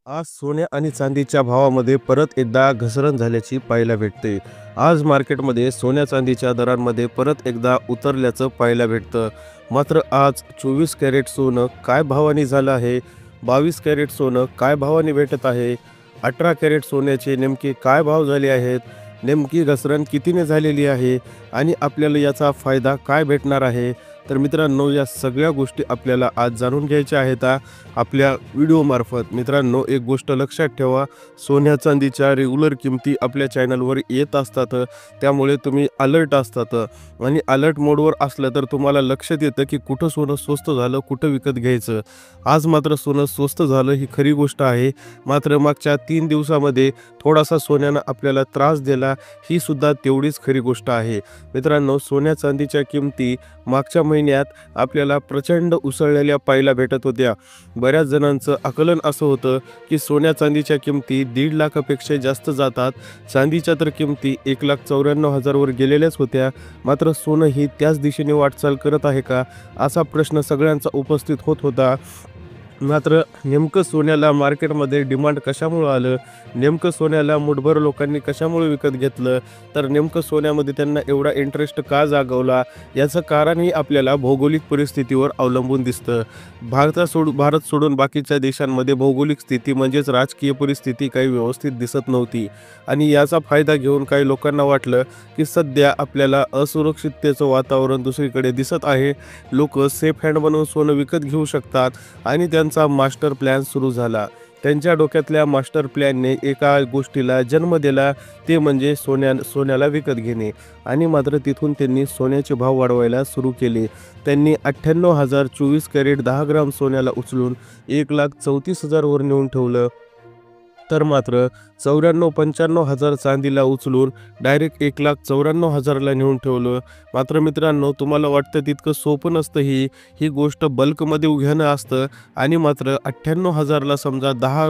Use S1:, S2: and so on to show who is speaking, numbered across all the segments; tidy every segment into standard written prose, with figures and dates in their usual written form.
S1: आज सोन्या आणि चांदीच्या भावामध्ये परत एकदा घसरण झाल्याची पाहायला भेटते. आज मार्केटमध्ये सोन्या चांदीच्या दरांमध्ये परत एकदा उतरल्याचं पाहायला भेटतं. मात्र आज 24 कॅरेट सोनं काय भावाने झालं आहे, 22 कॅरेट सोनं काय भावाने भेटत आहे, 18 कॅरेट सोन्याचे नेमके काय भाव झाले आहेत, नेमकी घसरण कितीने झालेली आहे आणि आपल्याला याचा फायदा काय भेटणार आहे. तर मित्रांनो, या सगळ्या गोष्टी आपल्याला आज जाणून घ्यायच्या आहेत आपल्या व्हिडिओमार्फत. मित्रांनो, एक गोष्ट लक्षात ठेवा, सोन्या चांदीच्या रेग्युलर किमती आपल्या चॅनलवर येत असतात, त्यामुळे तुम्ही अलर्ट असतात आणि अलर्ट मोडवर असलं तर तुम्हाला लक्षात येतं की कुठं सोनं स्वस्त झालं, कुठं विकत घ्यायचं. आज मात्र सोनं स्वस्त झालं ही खरी गोष्ट आहे. मात्र मागच्या 3 दिवसामध्ये थोडासा सोन्यानं आपल्याला त्रास दिला, ही सुद्धा तेवढीच खरी गोष्ट आहे. मित्रांनो, सोन्या चांदीच्या किमती मागच्या महिन्यात आपल्याला प्रचंड उसळलेल्या पाहायला भेटत होत्या. बऱ्याच जणांचं आकलन असं होतं की सोन्या चांदीच्या किमती 1.5 लाखापेक्षा जास्त जातात. चांदीच्या तर किमती 1,94,000 वर गेलेल्याच होत्या. मात्र सोनं ही त्याच दिशेने वाटचाल करत आहे का, असा प्रश्न सगळ्यांचा उपस्थित होत होता. मात्र नेमकं सोन्याला मार्केटमध्ये डिमांड कशामुळं आलं, नेमकं सोन्याला मुठभर लोकांनी कशामुळे विकत घेतलं, तर नेमकं सोन्यामध्ये त्यांना एवढा इंटरेस्ट का जागवला, याचं कारणही आपल्याला भौगोलिक परिस्थितीवर अवलंबून दिसतं. भारत सोडून बाकीच्या देशांमध्ये भौगोलिक स्थिती म्हणजेच राजकीय परिस्थिती काही व्यवस्थित दिसत नव्हती आणि याचा फायदा घेऊन काही लोकांना वाटलं की सध्या आपल्याला असुरक्षिततेचं वातावरण दुसरीकडे दिसत आहे, लोक सेफ हँड बनवून सोनं विकत घेऊ शकतात आणि त्यांचा मास्टर प्लॅन सुरू झाला. त्यांच्या डोक्यातल्या मास्टर प्लॅनने एका गोष्टीला जन्म दिला, ते म्हणजे सोन्याला विकत घेणे. आणि मात्र तिथून त्यांनी सोन्याचे भाव वाढवायला सुरू केले. त्यांनी 98,000 24 कॅरेट 10 ग्राम सोन्याला उचलून 1,34,000 वर नेऊन ठेवलं. तर मात्र 94-95,000 चांदीला उचलून डायरेक्ट 1,94,000ला नेऊन ठेवलं. मात्र मित्रांनो, तुम्हाला वाटतं तितकं सोपं नसतं. ही गोष्ट बल्कमध्ये घेणं असतं आणि मात्र 98,000ला समजा 10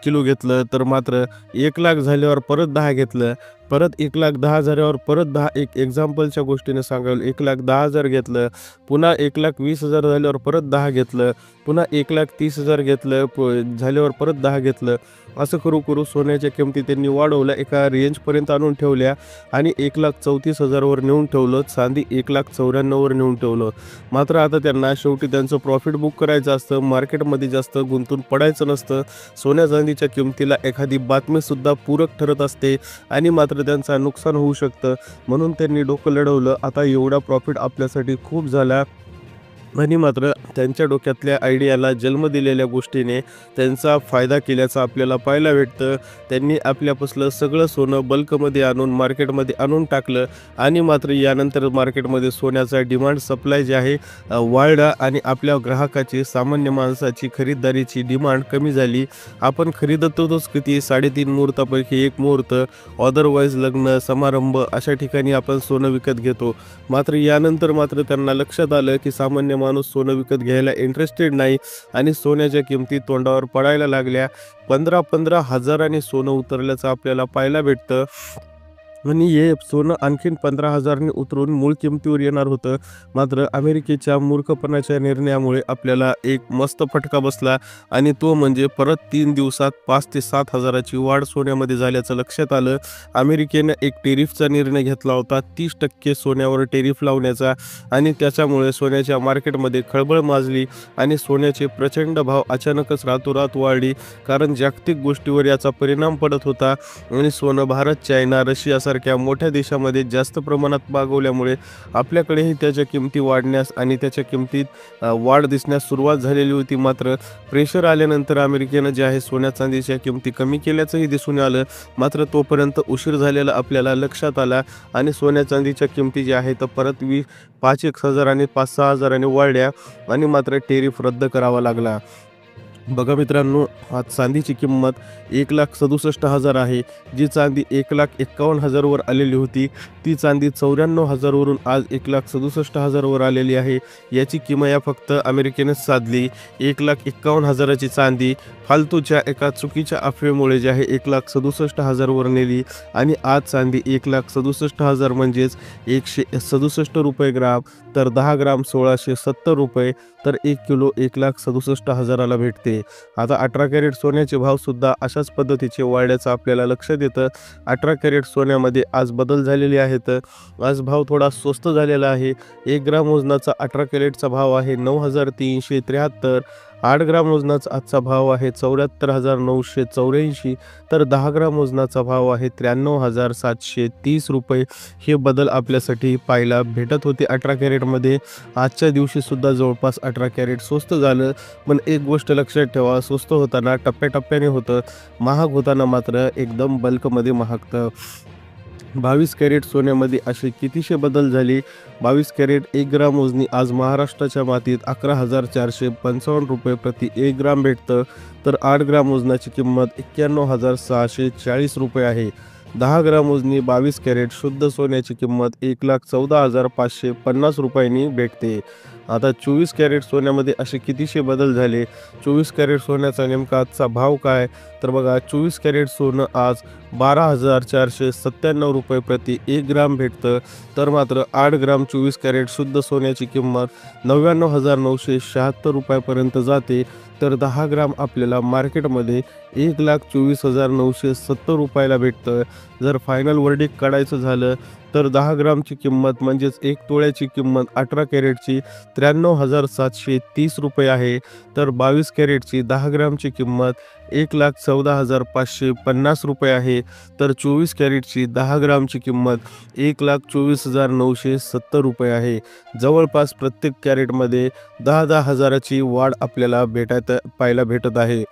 S1: किलो घेतलं, तर मात्र 1,00,000 झाल्यावर परत 10 घेतलं, परत 1,10,000 झाल्यावर परत 10, एक एक्झाम्पलच्या गोष्टीने सांगाल, 1,10,000 घेतलं, पुन्हा 1,20,000 झाल्यावर परत 10 घेतलं, पुन्हा 1,30,000 घेतलं, झाल्यावर परत 10 घेतलं. असं करू करू सोन्याच्या किमती त्यांनी वाढवल्या, एका रेंजपर्यंत आणून ठेवल्या आणि 1,34,000 वर नेऊन ठेवलं. चांदी 1,94,000 वर नेऊन ठेवलं. मात्र आता त्यांना शेवटी त्यांचं प्रॉफिट बुक करायचं असतं, मार्केटमध्ये जास्त गुंतून पडायचं नसतं. सोन्या चांदीच्या किमतीला एखादी बातमीसुद्धा पूरक ठरत असते आणि मात्र त्यांचं नुकसान होऊ शकतं. म्हणून त्यांनी डोकं लढवलं. आता एवढा प्रॉफिट आपल्यासाठी खूप झाला आणि मात्र त्यांच्या डोक्यातल्या आयडियाला जन्म दिलेल्या गोष्टीने त्यांचा फायदा केल्याचं आपल्याला पाहायला भेटतं. त्यांनी आपल्यापासलं सगळं सोनं बल्कमध्ये आणून मार्केटमध्ये आणून टाकलं आणि मात्र यानंतर मार्केटमध्ये सोन्याचा डिमांड सप्लाय जे आहे वाढला आणि आपल्या ग्राहकाची, सामान्य माणसाची खरीददारीची डिमांड कमी झाली. आपण खरीदत होतोच किती, 3.5 मुहूर्तापैकी एक मुहूर्त, अदरवाईज लग्न समारंभ अशा ठिकाणी आपण सोनं विकत घेतो. मात्र यानंतर मात्र त्यांना लक्षात आलं की सामान्य माणूस सोनं विकत घ्यायला इंटरेस्टेड नाही आणि सोन्याच्या किमती तोंडावर पडायला लागल्या. 15-15 हजारांनी सोनं उतरल्याचं आपल्याला पाहायला भेटतं आणि हे सोनं आणखीन 15,000नी उतरून मूळ किमतीवर येणार होतं. मात्र अमेरिकेच्या मूर्खपणाच्या निर्णयामुळे आपल्याला एक मस्त फटका बसला आणि तो म्हणजे परत 3 दिवसात 5 ते 7 हजाराची वाढ सोन्यामध्ये झाल्याचं लक्षात आलं. अमेरिकेनं एक टेरिफचा निर्णय घेतला होता, 30% सोन्यावर टेरिफ लावण्याचा, आणि त्याच्यामुळे सोन्याच्या मार्केटमध्ये खळबळ माजली आणि सोन्याचे प्रचंड भाव अचानकच रातोरात वाढली. कारण जागतिक गोष्टीवर याचा परिणाम पडत होता आणि सोनं भारत, चायना, रशिया सारख्या मोठ्या देशामध्ये जास्त प्रमाणात मागवल्यामुळे आपल्याकडेही त्याच्या किमती वाढण्यास आणि त्याच्या किमतीत वाढ दिसण्यास सुरुवात झालेली होती. मात्र प्रेशर आल्यानंतर अमेरिकेनं जे आहे सोन्या चांदीच्या किमती कमी केल्याचंही दिसून आलं. मात्र तोपर्यंत उशीर झालेला आपल्याला लक्षात आला आणि सोन्या चांदीच्या किमती ज्या आहेत परत 5,000 आणि 5-6 हजारांनी वाढल्या आणि मात्र टेरिफ रद्द करावा लागला. बघा मित्रांनो, आज चांदीची किंमत 1,67,000 आहे. जी चांदी 1,51,000 वर आलेली होती, ती चांदी 94,000 वरून आज 1,67,000 वर आलेली आहे. याची किमया फक्त अमेरिकेनेच साधली. 1,51,000ची चांदी फालतूच्या एका चुकीच्या अफवेमुळे जे आहे 1,67,000 वर नेली आणि आज चांदी 1,67,000 म्हणजेच 167 रुपये ग्राम, तर 10 ग्राम 1,670 रुपये, तर 1 किलो 1,67,000ला भेटते. आहे। आता 18 कॅरेट सोन्याचे भावसुद्धा अशाच पद्धतीचे वाढल्याचं आपल्याला लक्षात येतं। 18 कॅरेट सोन्यामध्ये आज बदल झालेले आहेत। आज भाव थोडा स्वस्त झालेला आहे। 1 ग्राम वजनाचा 18 कॅरेटचा भाव आहे 9,373। 8 ग्राम वजनाचा आजचा भाव आहे 74,984, तर 10 ग्राम वजनाचा भाव आहे 93,730 रुपये। हे बदल आपल्यासाठी पाहायला भेटत होते 18 कॅरेटमध्ये। आजच्या दिवशी सुद्धा जवळपास 18 कॅरेट स्वस्त झालं, पण एक गोष्ट लक्षात ठेवा, स्वस्त होताना टप्प्याटप्प्याने होतं, महाग होताना मात्र एकदम बल्कमध्ये महागतं। 22 कॅरेट सोन्यामध्ये असे कितीशे बदल झाले। 22 कॅरेट 1 ग्राम वजनी आज महाराष्ट्राच्या मातीत 11,455 रुपये प्रति 1 ग्राम भेटतं, तर 8 ग्राम वजनाची किंमत 91,640 रुपये आहे। 10 ग्राम वजनी 22 कॅरेट शुद्ध सोन्याची किंमत 1,14,550 रुपयांनी भेटते। आता 24 कॅरेट सोन्यामध्ये असे कितीशे बदल झाले। 24 कॅरेट सोन्याचा नेमका आजचा भाव काय, तर बघा 24 कॅरेट सोनं आज 12,497 रुपये प्रति 1 ग्राम भेटतं, तर मात्र 8 ग्राम 24 कॅरेट शुद्ध सोन्याची किंमत 99,976 रुपयापर्यंत जाते, तर 10 ग्राम आपल्याला मार्केटमध्ये 1,24,970 रुपयाला भेटतं। जर फायनल वर्डिक्ट काढायचं झालं तर 10 ग्रामची किंमत म्हणजेच 1 तोळ्याची किंमत 18 कॅरेटची 93,730 रुपये आहे, तर 22 कॅरेटची 10 ग्रामची किंमत 1,14,550 रुपये आहे, तर 24 कॅरेटची 10 ग्रामची किंमत 1,24,970 रुपये आहे। जवळपास प्रत्येक कॅरेटमध्ये 10-10 हजाराची वाढ आपल्याला पाहायला भेटत आहे।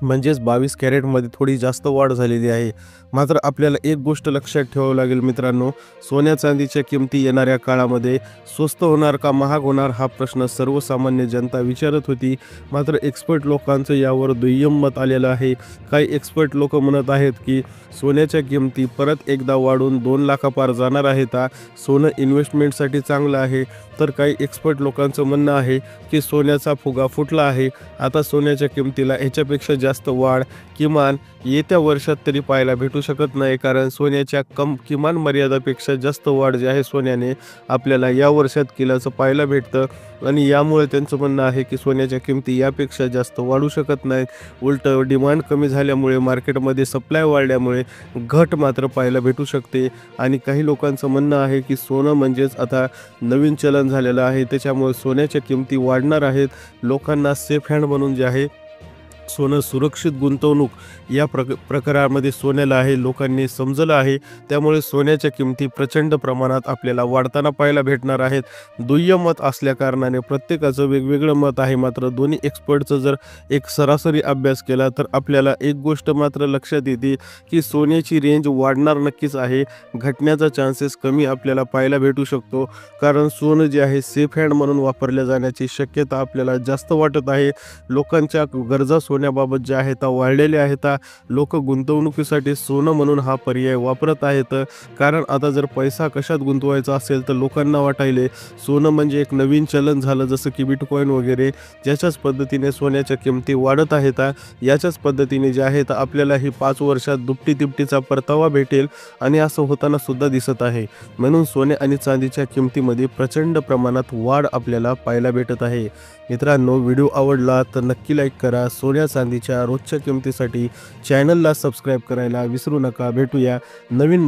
S1: म्हणजेच 22 कॅरेटमध्ये थोडी जास्त वाढ झालेली आहे। मात्र आपल्याला एक गोष्ट लक्षात ठेवावी लागेल मित्रांनो, सोन्या चांदीच्या किमती येणाऱ्या काळामध्ये स्वस्त होणार का महाग होणार हा प्रश्न सर्वसामान्य जनता विचारत होती। मात्र एक्सपर्ट लोकांचं यावर दुय्यम मत आलेलं आहे। काही एक्सपर्ट लोक म्हणत आहेत की सोन्याच्या किमती परत एकदा वाढून 2 लाखापार जाणार आहेत। सोनं इन्व्हेस्टमेंटसाठी चांगलं आहे, तर काही एक्सपर्ट लोकांचं म्हणणं आहे की सोन्याचा फुगा फुटला आहे। आता सोन्याच्या किमतीला ह्याच्यापेक्षा जास्त वाढ किमान येत्या वर्षात तरी पाहायला भेटू शकत नाही, कारण सोन्याच्या किमान मर्यादापेक्षा जास्त वाढ जी आहे सोन्याने आपल्याला या वर्षात केल्याचं पाहायला भेटतं, आणि यामुळे त्यांचं म्हणणं आहे की सोन्याच्या किमती यापेक्षा जास्त वाढू शकत नाहीत। उलट डिमांड कमी झाल्यामुळे मार्केटमध्ये सप्लाय वाढल्यामुळे घट मात्र पाहायला भेटू शकते। आणि काही लोकांचं म्हणणं आहे की सोनं म्हणजेच आता नवीन चलन झालेलं आहे, त्याच्यामुळे सोन्याच्या किमती वाढणार आहेत। लोकांना सेफ हँड म्हणून जे आहे सोनं सुरक्षित गुंतवणूक या प्रकारामध्ये सोन्याला आहे, लोकांनी समजलं आहे, त्यामुळे सोन्याच्या किमती प्रचंड प्रमाणात आपल्याला वाढताना पाहायला भेटणार आहेत। दुय्यम मत असल्या कारणाने प्रत्येकाचं वेगवेगळं मत आहे, मात्र दोन्ही एक्सपर्टचं जर एक सरासरी अभ्यास केला तर आपल्याला एक गोष्ट मात्र लक्षात येते की सोन्याची रेंज वाढणार नक्कीच आहे, घटण्याचा चान्सेस कमी आपल्याला पाहायला भेटू शकतो, कारण सोनं जे आहे सेफ हँड म्हणून वापरल्या जाण्याची शक्यता आपल्याला जास्त वाटत आहे। लोकांच्या गरजा सोन्याबाबत ज्या आहेत वाढलेल्या आहेत, लोक गुंतवणुकीसाठी सोनं म्हणून हा पर्याय वापरत आहेत। कारण आता जर पैसा कशात गुंतवायचा असेल तर लोकांना वाटायले सोनं म्हणजे एक नवीन चलन झालं, जसं की बिटकॉइन वगैरे, ज्याच्याच पद्धतीने सोन्याच्या किमती वाढत आहेत, याच्याच पद्धतीने जे आहेत आपल्याला ही 5 वर्षात दुपटी तिपटीचा परतावा भेटेल, आणि असं होताना सुद्धा दिसत आहे। म्हणून सोने आणि चांदीच्या किमतीमध्ये प्रचंड प्रमाणात वाढ आपल्याला पाहायला भेटत आहे। मित्रांनो, व्हिडिओ आवडला तर नक्की लाईक करा। सोन्या चांदीच्या रोजच्या किमतीसाठी चॅनलला सबस्क्राईब करायला विसरू नका। भेटूया नवीन